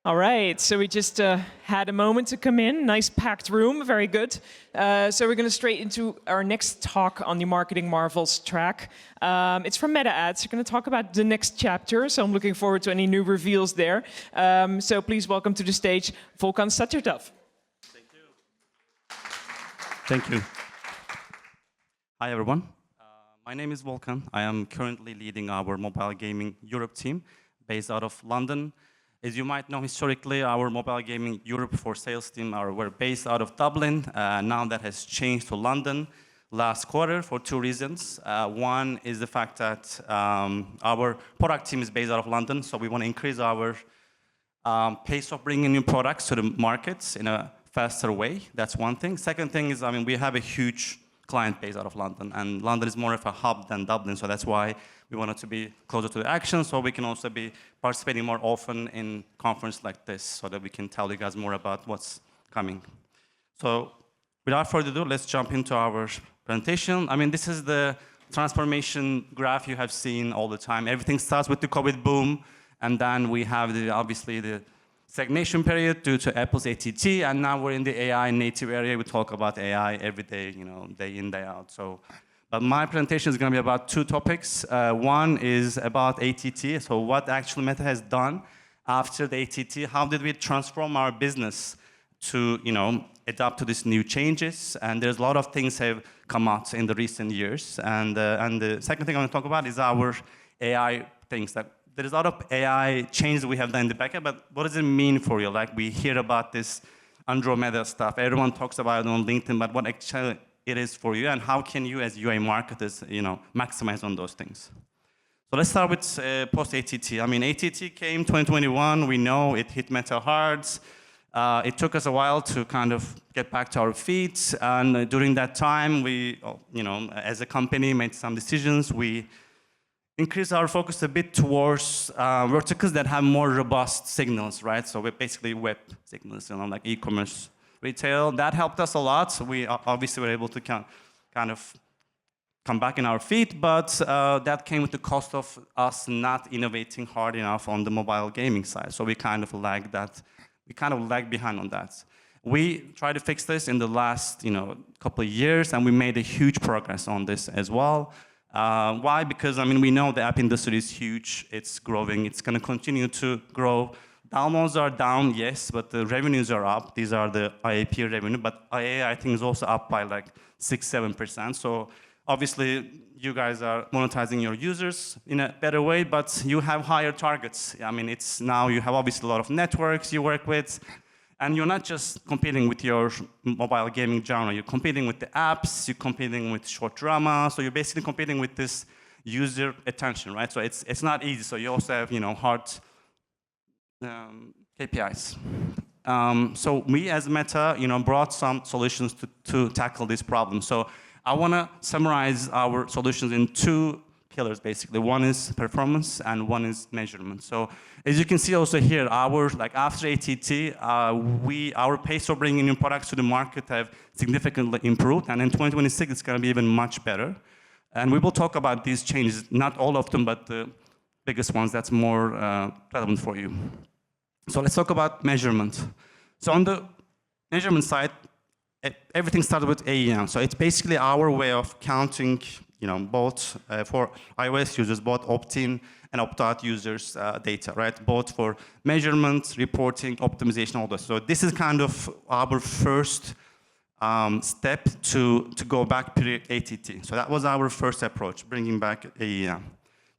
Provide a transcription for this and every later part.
All right, so we just had a moment to come in. Nice packed room, very good. So we're going to straight into our next talk on the Marketing Marvels track. It's from Meta Ads. We're going to talk about the next chapter, so I'm looking forward to any new reveals there. So please welcome to the stage Volkan Satirtav. Thank you. Thank you. Hi, everyone. My name is Volkan. I am currently leading our mobile gaming Europe team based out of London. As you might know, historically, our mobile gaming Europe for sales team were based out of Dublin. Now that has changed to London last quarter for two reasons. One is the fact that our product team is based out of London, so we want to increase our pace of bringing new products to the markets in a faster way. That's one thing. Second thing is, we have a huge client base out of London, and London is more of a hub than Dublin, so that's why we wanted to be closer to the action, so we can also be participating more often in conferences like this, so that we can tell you guys more about what's coming. So, without further ado, let's jump into our presentation. This is the transformation graph you have seen all the time. Everything starts with the COVID boom, and then we have obviously the stagnation period due to Apple's ATT, and now we're in the AI native area. We talk about AI every day, day in, day out. But my presentation is going to be about two topics. One is about ATT, so what actually Meta has done after the ATT. How did we transform our business to, adapt to these new changes? And there's a lot of things have come out in the recent years. And the second thing I'm going to talk about is our AI things. There is a lot of AI changes we have done in the backend, but what does it mean for you? Like, we hear about this Andromeda stuff. Everyone talks about it on LinkedIn, but what actually it is for you, and how can you as UI marketers, maximize on those things? So let's start with post-ATT. ATT came 2021. We know it hit Meta hard. It took us a while to kind of get back to our feet, and during that time, we, as a company, made some decisions. We increase our focus a bit towards verticals that have more robust signals, right? So we're basically web signals, like e-commerce, retail. That helped us a lot. So we obviously were able to kind of come back in our feet, but that came with the cost of us not innovating hard enough on the mobile gaming side. So we kind of lagged behind on that. We tried to fix this in the last, couple of years, and we made a huge progress on this as well. Why? Because, we know the app industry is huge, it's growing, it's going to continue to grow. Downloads are down, yes, but the revenues are up. These are the IAP revenue, but IA, I think, is also up by like 6-7%. So obviously, you guys are monetizing your users in a better way, but you have higher targets. It's now you have obviously a lot of networks you work with, and you're not just competing with your mobile gaming genre. You're competing with the apps, you're competing with short drama, so you're basically competing with this user attention, right? So it's not easy. So you also have, hard KPIs. So we as Meta, brought some solutions to tackle this problem. So I want to summarize our solutions in two pillars, basically. One is performance and one is measurement. So as you can see also here, after ATT, our pace of bringing new products to the market have significantly improved, and in 2026 it's going to be even much better. And we will talk about these changes, not all of them, but the biggest ones that's more relevant for you. So let's talk about measurement. So on the measurement side, everything started with AEM. So it's basically our way of counting, both for iOS users, both opt-in and opt-out users' data, right? Both for measurement, reporting, optimization, all those. So this is kind of our first step to go back to ATT. So that was our first approach, bringing back AEM.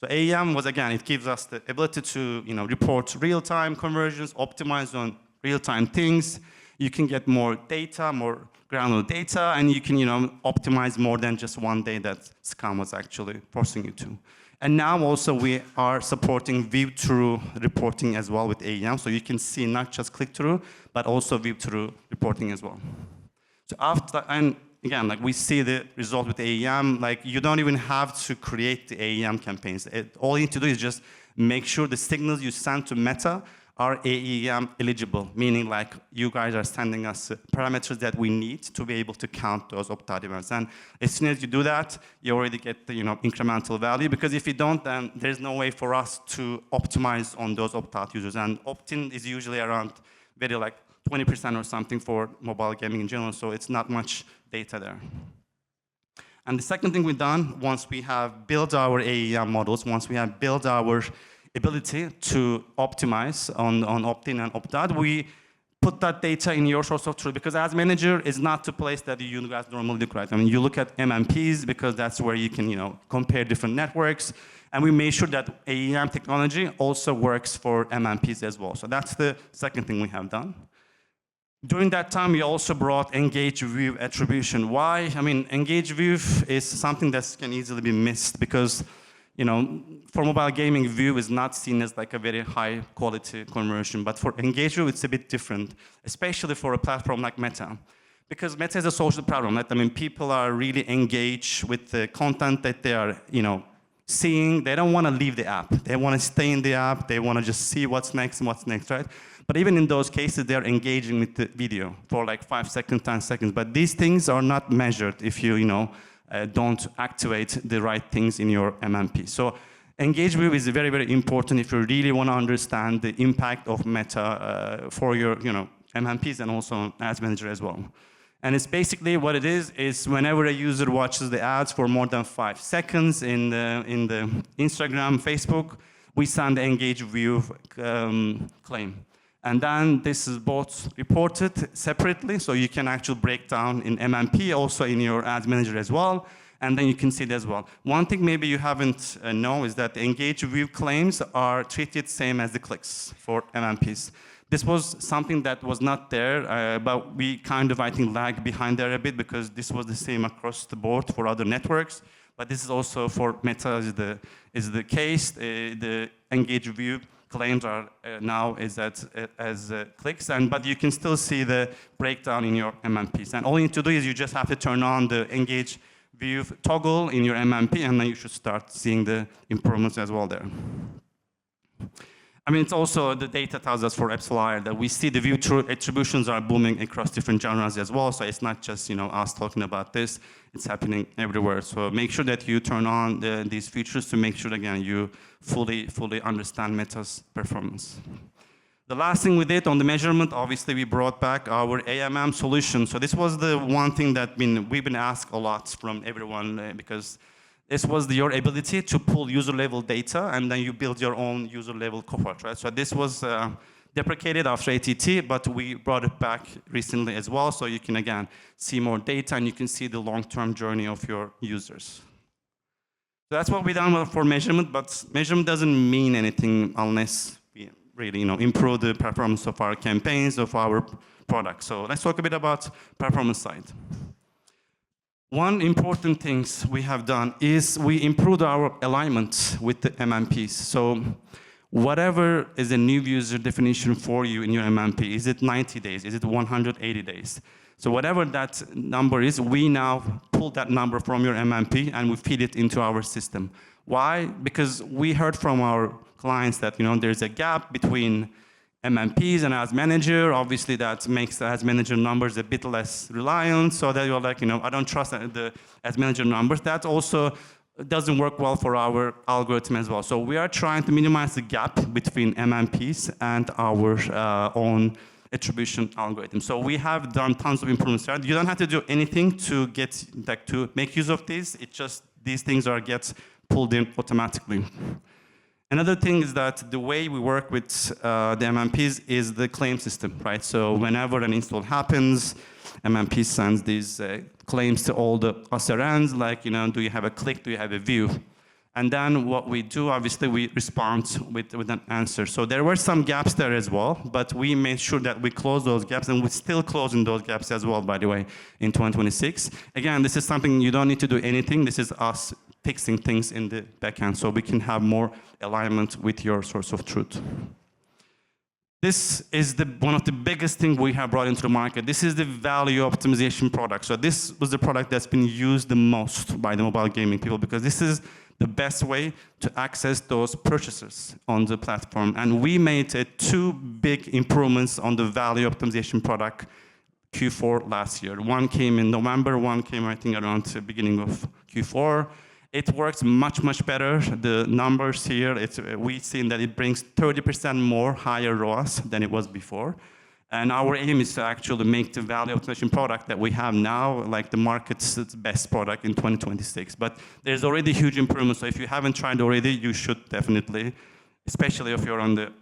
So AEM was, again, it gives us the ability to report real-time conversions, optimize on real-time things. You can get more data, more granular data, and you can optimize more than just one day that Scam was actually forcing you to. And now also we are supporting view-through reporting as well with AEM, so you can see not just click-through, but also view-through reporting as well. So and again, we see the result with AEM, you don't even have to create the AEM campaigns. All you need to do is just make sure the signals you send to Meta are AEM eligible, meaning like you guys are sending us parameters that we need to be able to count those opt-out events. And as soon as you do that, you already get the incremental value, because if you don't, then there's no way for us to optimize on those opt-out users. And opt-in is usually around very like 20% or something for mobile gaming in general, so it's not much data there. And the second thing we've done, once we have built our AEM models, once we have built our ability to optimize on opt-in and opt-out, we put that data in your source of truth, because Ads Manager is not the place that you guys normally look at. I mean, you look at MMPs because that's where you can compare different networks, and we made sure that AEM technology also works for MMPs as well. So that's the second thing we have done. During that time, we also brought Engage View attribution. Why? I mean, Engage View is something that can easily be missed because for mobile gaming, view is not seen as like a very high quality conversion, but for Engage View, it's a bit different, especially for a platform like Meta. Because Meta is a social problem, right? I mean, people are really engaged with the content that they are, seeing. They don't want to leave the app. They want to stay in the app. They want to just see what's next, right? But even in those cases, they're engaging with the video for like 5 seconds, 10 seconds. But these things are not measured if you, don't activate the right things in your MMP. So Engage View is very, very important if you really want to understand the impact of Meta for your, MMPs and also Ads Manager as well. And it's basically what it is whenever a user watches the ads for more than 5 seconds in the Instagram, Facebook, we send the Engage View claim. And then this is both reported separately, so you can actually break down in MMP, also in your Ads Manager as well, and then you can see it as well. One thing maybe you haven't know is that the Engage View claims are treated same as the clicks for MMPs. This was something that was not there, but we kind of, I think, lagged behind there a bit because this was the same across the board for other networks. But this is also for Meta is the case. The Engage View claims are now as clicks, but you can still see the breakdown in your MMPs. And all you need to do is you just have to turn on the Engage View toggle in your MMP, and then you should start seeing the improvements as well there. I mean, it's also the data tells us for Epsilon that we see the view attributions are booming across different genres as well. So it's not just us talking about this; it's happening everywhere. So make sure that you turn on these features to make sure again you fully understand Meta's performance. The last thing we did on the measurement, obviously, we brought back our AMM solution. So this was the one thing that we've been asked a lot from everyone because this was your ability to pull user-level data, and then you build your own user-level cohort, right? So this was deprecated after ATT, but we brought it back recently as well, so you can, again, see more data, and you can see the long-term journey of your users. So that's what we've done for measurement, but measurement doesn't mean anything unless we really, improve the performance of our campaigns, of our products. So let's talk a bit about performance side. One important thing we have done is we improved our alignment with the MMPs. So whatever is a new user definition for you in your MMP, is it 90 days? Is it 180 days? So whatever that number is, we now pull that number from your MMP and we feed it into our system. Why? Because we heard from our clients that there's a gap between MMPs and Ads Manager. Obviously, that makes the Ads Manager numbers a bit less reliant, so that you're like, I don't trust the Ads Manager numbers. That also doesn't work well for our algorithm as well. So we are trying to minimize the gap between MMPs and our own attribution algorithm. So we have done tons of improvements there. You don't have to do anything to to make use of these. It's just these things get pulled in automatically. Another thing is that the way we work with the MMPs is the claim system, right? So whenever an install happens, MMP sends these claims to all the SRNs, like, do you have a click, do you have a view? And then what we do, obviously, we respond with an answer. So there were some gaps there as well, but we made sure that we close those gaps, and we're still closing those gaps as well, by the way, in 2026. Again, this is something you don't need to do anything. This is us fixing things in the backend so we can have more alignment with your source of truth. This is one of the biggest things we have brought into the market. This is the value optimization product. So this was the product that's been used the most by the mobile gaming people because this is the best way to access those purchasers on the platform. And we made two big improvements on the value optimization product Q4 last year. One came in November, one came, I think, around the beginning of Q4. It works much, much better. The numbers here, we've seen that it brings 30% more higher ROAS than it was before. And our aim is to actually make the value optimization product that we have now, like the market's best product in 2026. But there's already huge improvements. So if you haven't tried already, you should definitely, especially if you're on the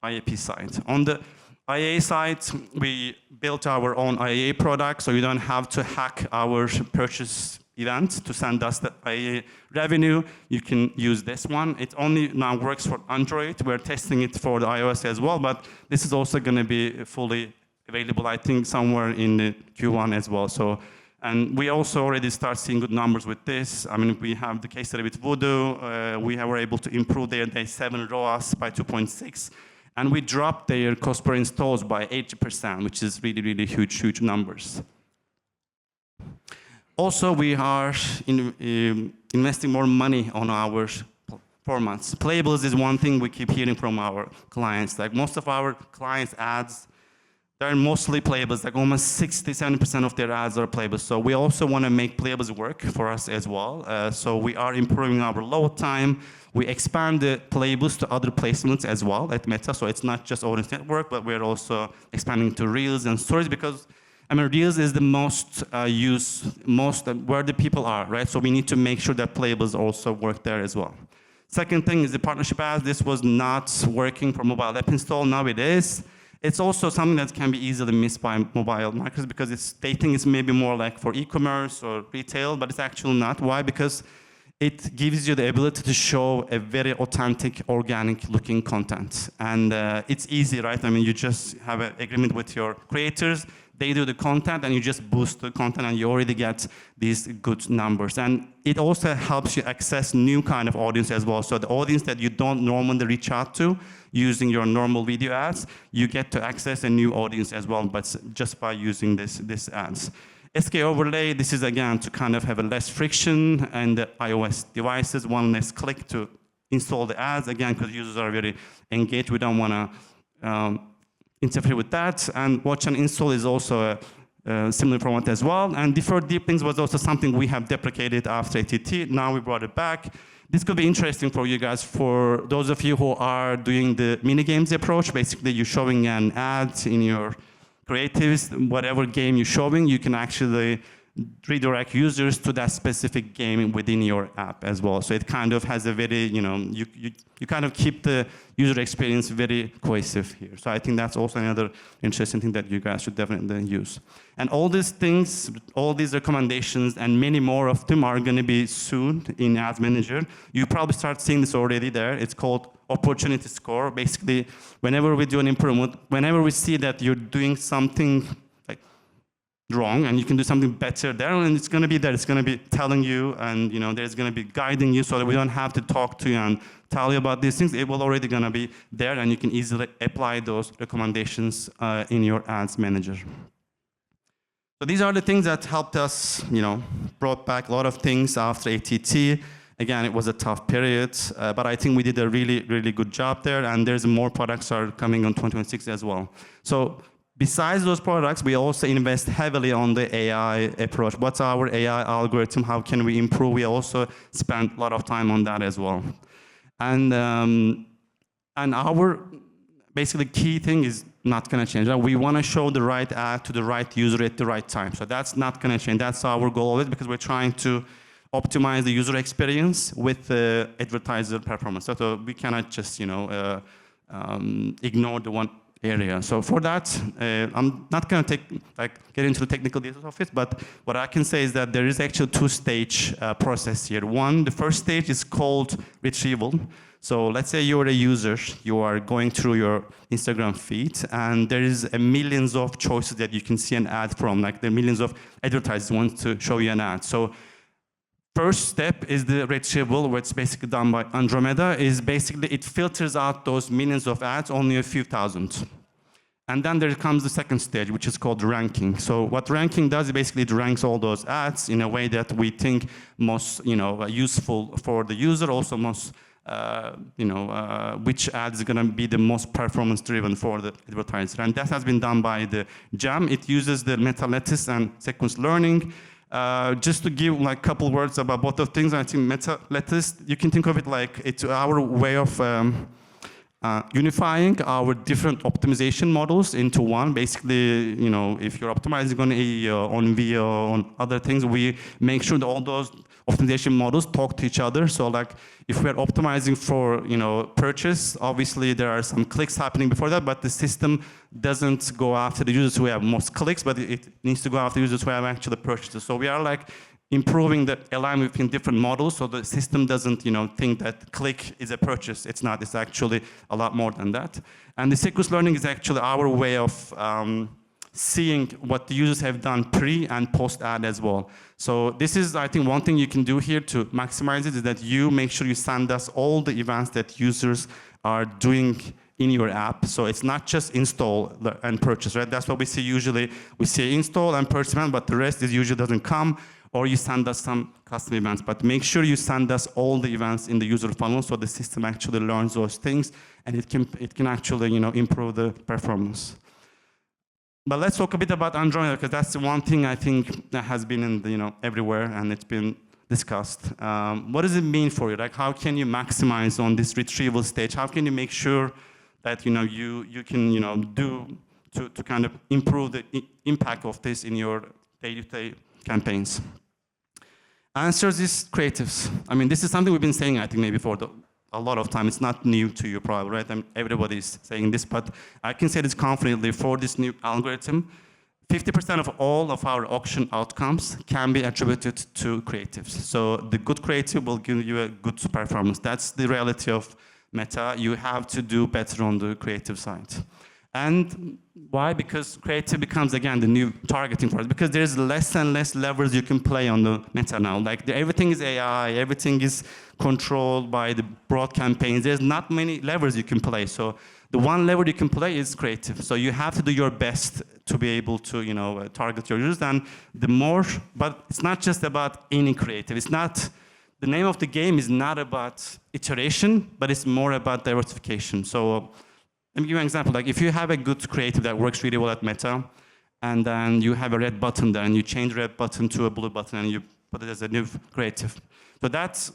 IAP side. On the IAA side, we built our own IAA product, so you don't have to hack our purchase event to send us the IAA revenue. You can use this one. It only now works for Android. We're testing it for the iOS as well, but this is also going to be fully available, I think, somewhere in the Q1 as well. So, and we also already start seeing good numbers with this. I mean, we have the case study with Voodoo. We were able to improve their day 7 ROAS by 2.6. And we dropped their cost per installs by 80%, which is really, really huge, huge numbers. Also, we are investing more money on our formats. Playables is one thing we keep hearing from our clients. Like most of our clients' ads, they're mostly playables. Like almost 60-70% of their ads are playables. So we also want to make playables work for us as well. So we are improving our load time. We expand the playables to other placements as well at Meta. So it's not just Audience Network, but we're also expanding to Reels and Stories because I mean, Reels is the most where the people are, right? So we need to make sure that playables also work there as well. Second thing is the partnership ads. This was not working for mobile app install. Now it is. It's also something that can be easily missed by mobile marketers because they think it's maybe more like for e-commerce or retail, but it's actually not. Why? Because it gives you the ability to show a very authentic, organic-looking content. And it's easy, right? I mean, you just have an agreement with your creators. They do the content, and you just boost the content, and you already get these good numbers. And it also helps you access new kind of audience as well. So the audience that you don't normally reach out to using your normal video ads, you get to access a new audience as well, but just by using this ads. SK overlay, this is again to kind of have a less friction and the iOS devices, one less click to install the ads, again, because users are very engaged. We don't want to interfere with that. And watch and install is also a similar format as well. And deferred deep links was also something we have deprecated after ATT. Now we brought it back. This could be interesting for you guys, for those of you who are doing the mini games approach. Basically, you're showing an ad in your creatives, whatever game you're showing, you can actually redirect users to that specific game within your app as well. So it kind of has a very, you kind of keep the user experience very cohesive here. So I think that's also another interesting thing that you guys should definitely use. And all these things, all these recommendations, and many more of them are going to be soon in Ads Manager. You probably start seeing this already there. It's called opportunity score. Basically, whenever we do an improvement, whenever we see that you're doing something like wrong and you can do something better there, and it's going to be there. It's going to be telling you, and there's going to be guiding you, so that we don't have to talk to you and tell you about these things. It will already going to be there, and you can easily apply those recommendations in your Ads Manager. So these are the things that helped us, brought back a lot of things after ATT. Again, it was a tough period, but I think we did a really, really good job there, and there's more products are coming on 2026 as well. So besides those products, we also invest heavily on the AI approach. What's our AI algorithm? How can we improve? We also spend a lot of time on that as well. And our basically key thing is not going to change. We want to show the right ad to the right user at the right time. So that's not going to change. That's our goal always, because we're trying to optimize the user experience with the advertiser performance. So we cannot just, ignore the one area. So for that, I'm not going to get into the technical details of it, but what I can say is that there is actually a two-stage process here. The first stage is called retrieval. So let's say you're a user, you are going through your Instagram feed, and there is millions of choices that you can see an ad from, like there are millions of advertisers who want to show you an ad. So first step is the retrieval, where it's basically done by Andromeda, is basically it filters out those millions of ads, only a few thousand. And then there comes the second stage, which is called ranking. So what ranking does is basically it ranks all those ads in a way that we think most, useful for the user, also most, which ads is going to be the most performance-driven for the advertiser. And that has been done by the GEM. It uses the meta-lattice and sequence learning. Just to give like a couple words about both of things, I think meta-lattice, you can think of it like it's our way of unifying our different optimization models into one. Basically, if you're optimizing on AEO, on VO, on other things, we make sure that all those optimization models talk to each other. So like if we're optimizing for purchase, obviously there are some clicks happening before that, but the system doesn't go after the users who have most clicks, but it needs to go after users who have actually purchases. So we are like improving the alignment between different models, so the system doesn't think that click is a purchase. It's not. It's actually a lot more than that. And the sequence learning is actually our way of seeing what the users have done pre and post ad as well. So this is, I think, one thing you can do here to maximize it is that you make sure you send us all the events that users are doing in your app. So it's not just install and purchase, right? That's what we see usually. We see install and purchase event, but the rest is usually doesn't come, or you send us some custom events. But make sure you send us all the events in the user funnel so the system actually learns those things, and it can actually improve the performance. But let's talk a bit about Android, because that's the one thing I think that has been in the, everywhere, and it's been discussed. What does it mean for you? Like, how can you maximize on this retrieval stage? How can you make sure that you can do to kind of improve the impact of this in your day-to-day campaigns? Answers is creatives. I mean, this is something we've been saying, I think, maybe for a lot of time. It's not new to you, probably, right? I mean, everybody's saying this, but I can say this confidently for this new algorithm. 50% of all of our auction outcomes can be attributed to creatives. So the good creative will give you a good performance. That's the reality of Meta. You have to do better on the creative side. And why? Because creative becomes, again, the new targeting for us. Because there's less and less levers you can play on the Meta now. Like everything is AI, everything is controlled by the broad campaigns. There's not many levers you can play. So the one lever you can play is creative. So you have to do your best to be able to, target your users. And the more, but it's not just about any creative. It's not, the name of the game is not about iteration, but it's more about diversification. So let me give you an example. Like if you have a good creative that works really well at Meta, and then you have a red button there, and you change the red button to a blue button, and you put it as a new creative. So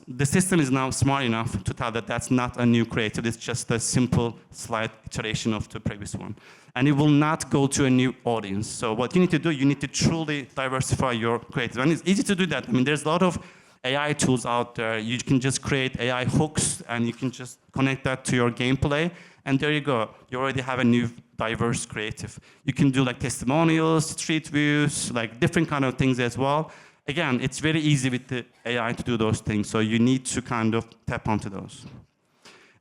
the system is now smart enough to tell that that's not a new creative. It's just a simple, slight iteration of the previous one. And it will not go to a new audience. So what you need to do, you need to truly diversify your creative. And it's easy to do that. I mean, there's a lot of AI tools out there. You can just create AI hooks, and you can just connect that to your gameplay. And there you go. You already have a new diverse creative. You can do like testimonials, street views, like different kind of things as well. Again, it's very easy with the AI to do those things. So you need to kind of tap onto those.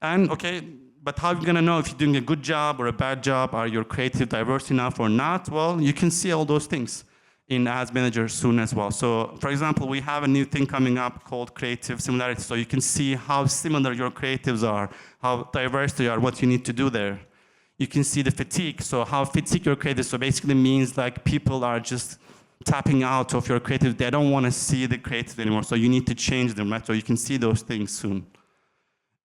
And okay, but how are you gonna know if you're doing a good job or a bad job? Are your creative diverse enough or not? Well, you can see all those things in Ads Manager soon as well. So for example, we have a new thing coming up called creative similarity. So you can see how similar your creatives are, how diverse they are, what you need to do there. You can see the fatigue, so how fatigue your creative. So basically means like people are just tapping out of your creative. They don't want to see the creative anymore. So you need to change them, right? So you can see those things soon.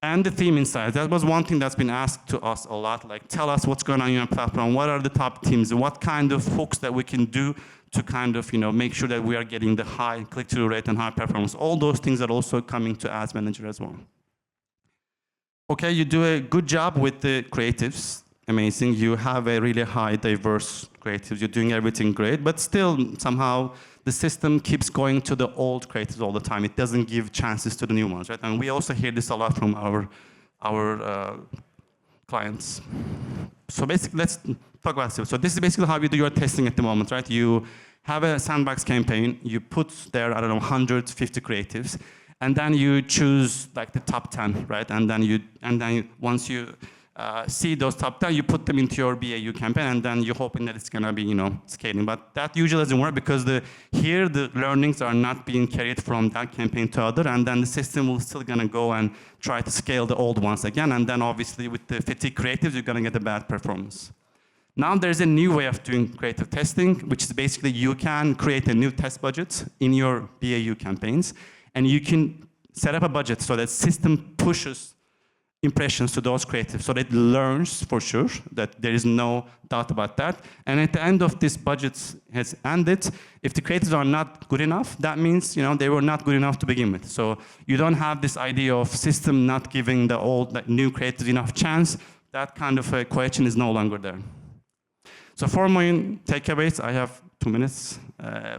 And the theme insights. That was one thing that's been asked to us a lot. Like, tell us what's going on in your platform. What are the top themes? What kind of hooks that we can do to kind of, make sure that we are getting the high click-through rate and high performance. All those things are also coming to Ads Manager as well. Okay, you do a good job with the creatives. Amazing. You have a really high, diverse creatives. You're doing everything great, but still somehow the system keeps going to the old creatives all the time. It doesn't give chances to the new ones, right? And we also hear this a lot from our clients. So basically, let's talk about it. So this is basically how you do your testing at the moment, right? You have a sandbox campaign. You put there, 150 creatives, and then you choose like the top 10, right? And then once you see those top 10, you put them into your BAU campaign, and then you're hoping that it's gonna be, scaling. But that usually doesn't work because the learnings are not being carried from that campaign to other, and then the system will still gonna go and try to scale the old ones again, and then obviously with the fatigue creatives, you're gonna get a bad performance. Now there's a new way of doing creative testing, which is basically you can create a new test budget in your BAU campaigns, and you can set up a budget so that system pushes impressions to those creatives, so that it learns for sure that there is no doubt about that. And at the end of this budget has ended, if the creatives are not good enough, that means they were not good enough to begin with. So you don't have this idea of system not giving the new creatives enough chance. That kind of a question is no longer there. So for my takeaways, I have 2 minutes.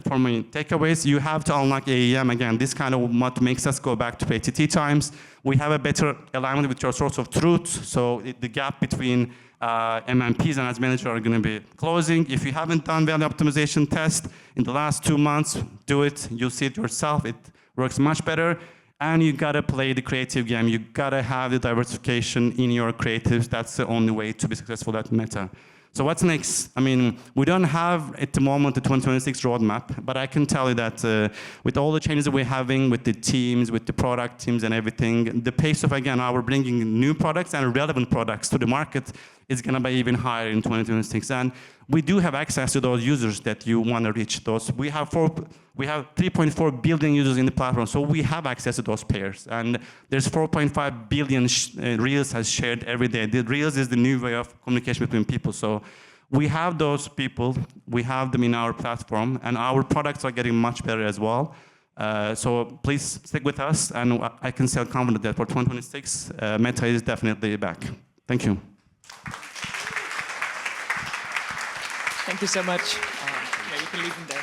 For my takeaways, you have to unlock AEM again. This kind of what makes us go back to ATT times. We have a better alignment with your source of truth. So the gap between MMPs and ads manager are going to be closing. If you haven't done value optimization test in the last 2 months, do it. You'll see it yourself. It works much better. And you gotta play the creative game. You gotta have the diversification in your creatives. That's the only way to be successful at Meta. So what's next? I mean, we don't have at the moment the 2026 roadmap, but I can tell you that with all the changes that we're having with the teams, with the product teams and everything, the pace of, again, our bringing new products and relevant products to the market is gonna be even higher in 2026. And we do have access to those users that you wanna reach. We have 3.4 billion users in the platform, so we have access to those pairs. And there's 4.5 billion Reels has shared every day. The Reels is the new way of communication between people. So we have those people, we have them in our platform, and our products are getting much better as well. So please stick with us, and I can say confident that for 2026, Meta is definitely back. Thank you. Thank you so much. Yeah, you can leave them there.